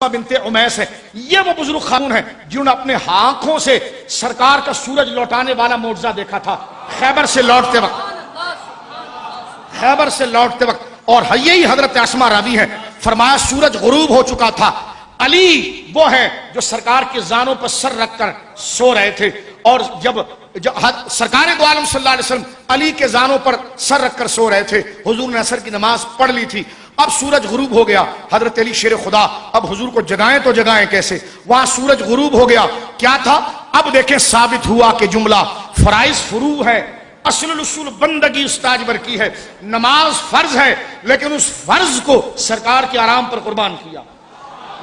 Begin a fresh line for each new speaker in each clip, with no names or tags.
بنت امیس ہے، یہ وہ بزرگ خاتون ہیں جنہوں نے اپنے آنکھوں سے سرکار کا سورج لوٹانے والا معجزہ دیکھا تھا خیبر سے لوٹتے وقت اور یہی حضرت اسماء راوی ہے، فرمایا سورج غروب ہو چکا تھا، علی وہ ہے جو سرکار کے زانوں پر سر رکھ کر سو رہے تھے، اور جب سرکار دو عالم صلی اللہ علیہ وسلم علی کے زانوں پر سر رکھ کر سو رہے تھے، حضور نے عصر کی نماز پڑھ لی تھی، اب سورج غروب ہو گیا، حضرت علی شیر خدا اب حضور کو جگائیں تو جگائیں کیسے، وہاں سورج غروب ہو گیا، کیا تھا؟ اب دیکھیں ثابت ہوا کہ جملہ فرائض فروع ہے، اصل الاصول بندگی استاجبر کی ہے، نماز فرض ہے لیکن اس فرض کو سرکار کے آرام پر قربان کیا۔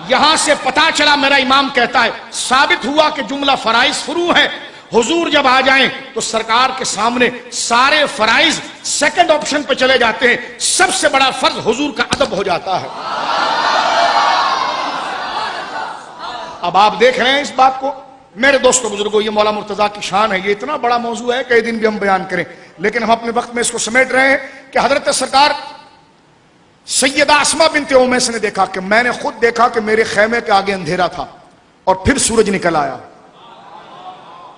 یہاں سے پتا چلا، میرا امام کہتا ہے ثابت ہوا کہ جملہ فرائض فروع ہے، حضور جب آ جائیں تو سرکار کے سامنے سارے فرائض سیکنڈ آپشن پہ چلے جاتے ہیں، سب سے بڑا فرض حضور کا ادب ہو جاتا ہے۔ اب آپ دیکھ رہے ہیں اس بات کو، میرے دوستو بزرگوں، یہ مولا مرتضیٰ کی شان ہے، یہ اتنا بڑا موضوع ہے کئی دن بھی ہم بیان کریں، لیکن ہم اپنے وقت میں اس کو سمیٹ رہے ہیں کہ حضرت سرکار سیدہ اسماء بنت امیس نے دیکھا کہ میں نے خود دیکھا کہ میرے خیمے کے آگے اندھیرا تھا اور پھر سورج نکل آیا،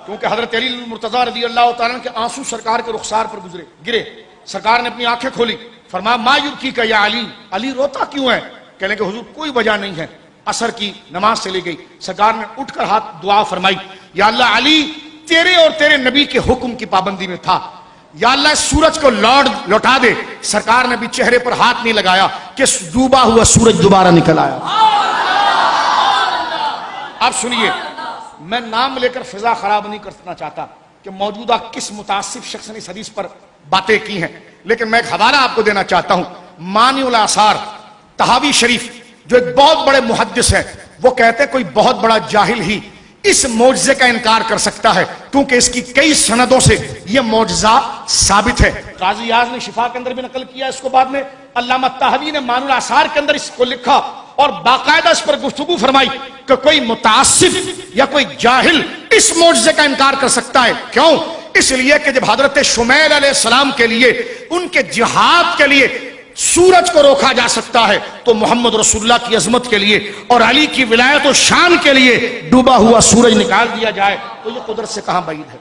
کیونکہ حضرت علی مرتضیٰ رضی اللہ تعالیٰ کے آنسو سرکار کے رخسار پر گرے، سرکار نے اپنی آنکھیں کھولی، فرمایا ما یبکیک یا علی، علی روتا کیوں ہے؟ کہنے کہ حضور کوئی وجہ نہیں ہے، عصر کی نماز چلی گئی، سرکار نے اٹھ کر ہاتھ دعا فرمائی، یا اللہ علی تیرے اور تیرے نبی کے حکم کی پابندی میں تھا، یا اللہ سورج کو لوٹا دے، سرکار نے بھی چہرے پر ہاتھ نہیں لگایا کہ ڈوبا ہوا سورج دوبارہ نکل آیا۔ اب سنیے، میں نام لے کر فضا خراب نہیں کرنا چاہتا کہ موجودہ کس متعصب شخص نے اس حدیث پر باتیں کی ہیں، لیکن میں ایک حوالہ آپ کو دینا چاہتا ہوں، مانی الاثار طحاوی شریف جو ایک بہت بڑے محدث ہیں، وہ کہتے ہیں کوئی بہت بڑا جاہل ہی اس معجزے کا انکار کر سکتا ہے کیونکہ اس کی کئی سندوں سے یہ معجزہ ثابت ہے۔ قاضی یاز نے شفا کے اندر بھی نقل کیا اس کو، بعد میں علامہ طحاوی نے مانی الاثار کے اندر اس کو لکھا اور باقاعدہ اس پر گفتگو فرمائی کہ کوئی متعصب یا کوئی جاہل اس معجزے کا انکار کر سکتا ہے، کیوں؟ اس لیے کہ جب حضرت شمیل علیہ السلام کے لیے، ان کے جہاد کے لیے سورج کو روکا جا سکتا ہے تو محمد رسول اللہ کی عظمت کے لیے اور علی کی ولایت و شان کے لیے ڈوبا ہوا سورج نکال دیا جائے تو یہ قدرت سے کہاں بعید ہے۔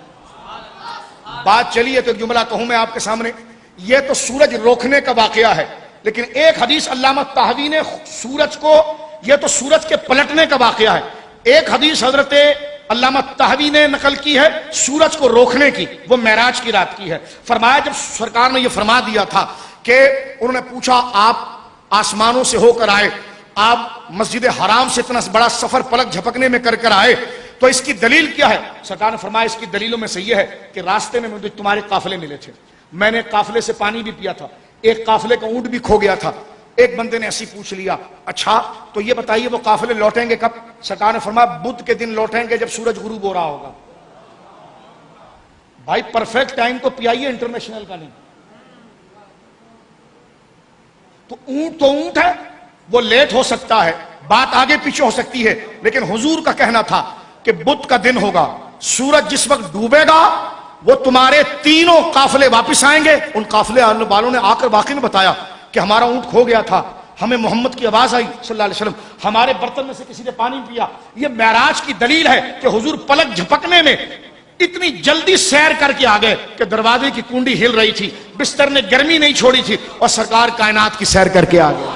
بات چلیے تو ایک جملہ کہوں میں آپ کے سامنے، یہ تو سورج روکنے کا واقعہ ہے، لیکن ایک حدیث علامہ طحاوی نے سورج کو، یہ تو سورج کے پلٹنے کا واقعہ ہے، ایک حدیث حضرت علامہ طحاوی نے نقل کی ہے سورج کو روکنے کی، وہ معراج کی رات کی ہے۔ فرمایا جب سرکار نے یہ فرما دیا تھا کہ انہوں نے پوچھا آپ آسمانوں سے ہو کر آئے، آپ مسجد حرام سے اتنا بڑا سفر پلک جھپکنے میں کر آئے تو اس کی دلیل کیا ہے؟ سرکار نے فرمایا اس کی دلیلوں میں سے یہ ہے کہ راستے میں مجھے تمہارے قافلے ملے تھے، میں نے قافلے سے پانی بھی پیا تھا، ایک قافلے کا اونٹ بھی کھو گیا تھا، ایک بندے نے ایسی پوچھ لیا اچھا تو یہ بتائیے وہ قافلے لوٹیں گے کب؟ سرکار نے فرمایا بدھ کے دن لوٹیں گے جب سورج غروب ہو رہا ہوگا۔ بھائی پرفیکٹ ٹائم تو پیائیے انٹرنیشنل کا نہیں، تو اونٹ ہے، وہ لیٹ ہو سکتا ہے، بات آگے پیچھے ہو سکتی ہے، لیکن حضور کا کہنا تھا کہ بدھ کا دن ہوگا، سورج جس وقت ڈوبے گا وہ تمہارے تینوں قافلے واپس آئیں گے۔ ان قافلے والوں نے آ کر واقعی میں بتایا کہ ہمارا اونٹ کھو گیا تھا، ہمیں محمد کی آواز آئی صلی اللہ علیہ وسلم، ہمارے برتن میں سے کسی نے پانی پیا۔ یہ معراج کی دلیل ہے کہ حضور پلک جھپکنے میں اتنی جلدی سیر کر کے آ گئے کہ دروازے کی کنڈی ہل رہی تھی، بستر نے گرمی نہیں چھوڑی تھی اور سرکار کائنات کی سیر کر کے آ گئے۔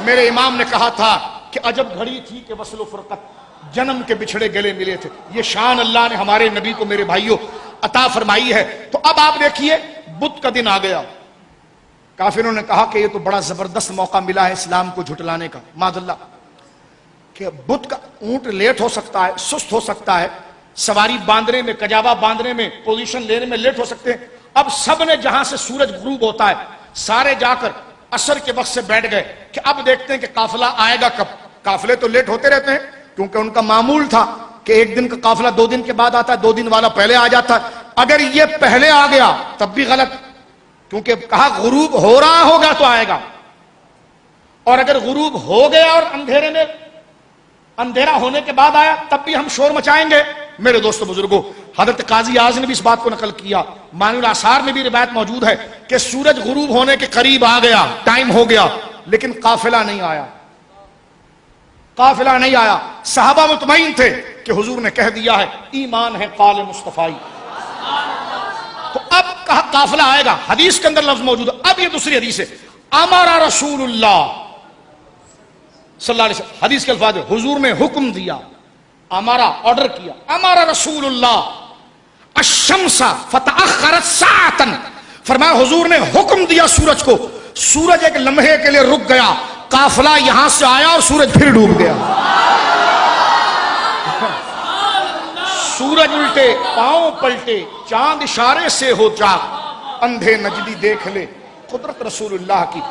میرے امام نے کہا تھا کہ عجب گھڑی تھی کہ وصل و فرقت، جنم کے بچھڑے گلے ملے تھے، یہ شان اللہ نے ہمارے نبی کو میرے بھائیوں عطا فرمائی ہے۔ تو اب آپ دیکھیے بدھ کا دن آ گیا، کافروں نے کہا کہ یہ تو بڑا زبردست موقع ملا ہے اسلام کو جھٹلانے کا، معاذ اللہ، کہ بدھ کا اونٹ لیٹ ہو سکتا ہے، سست ہو سکتا ہے، سواری باندھنے میں، کجاوا باندھنے میں، پوزیشن لینے میں لیٹ ہو سکتے ہیں۔ اب سب نے جہاں سے سورج غروب ہوتا ہے سارے جا کر عصر کے وقت سے بیٹھ گئے کہ اب دیکھتے ہیں کہ قافلہ آئے گا کب۔ قافلے تو لیٹ ہوتے رہتے ہیں کیونکہ ان کا معمول تھا کہ ایک دن کا قافلہ 2 دن کے بعد آتا ہے، 2 دن والا پہلے آ جاتا ہے۔ اگر یہ پہلے آ گیا تب بھی غلط، کیونکہ کہا غروب ہو رہا ہوگا تو آئے گا، اور اگر غروب ہو گیا اور اندھیرا ہونے کے بعد آیا تب بھی ہم شور مچائیں گے۔ میرے دوستو بزرگوں، حضرت قاضی اعظم نے بھی اس بات کو نقل کیا، معنی الاثار میں بھی روایت موجود ہے کہ سورج غروب ہونے کے قریب آ گیا، ٹائم ہو گیا، لیکن قافلہ نہیں آیا، قافلہ نہیں آیا۔ صحابہ مطمئن تھے کہ حضور نے کہہ دیا ہے ایمان ہے قال مصطفی، تو اب قافلہ آئے گا۔ حدیث کے اندر لفظ موجود ہے۔ اب یہ دوسری حدیث ہے، امر رسول اللہ صلی اللہ علیہ وسلم، حدیث کے الفاظ ہے حضور نے حکم دیا، ہمارا آرڈر کیا، امر رسول اللہ الشمس فتأخرت ساعتا، فرمایا حضور نے حکم دیا سورج کو، سورج ایک لمحے کے لیے رک گیا، قافلہ یہاں سے آیا اور سورج پھر ڈوب گیا۔ سورج الٹے پاؤں پلٹے، چاند اشارے سے ہو جا، اندھے نجدی دیکھ لے قدرت رسول اللہ کی۔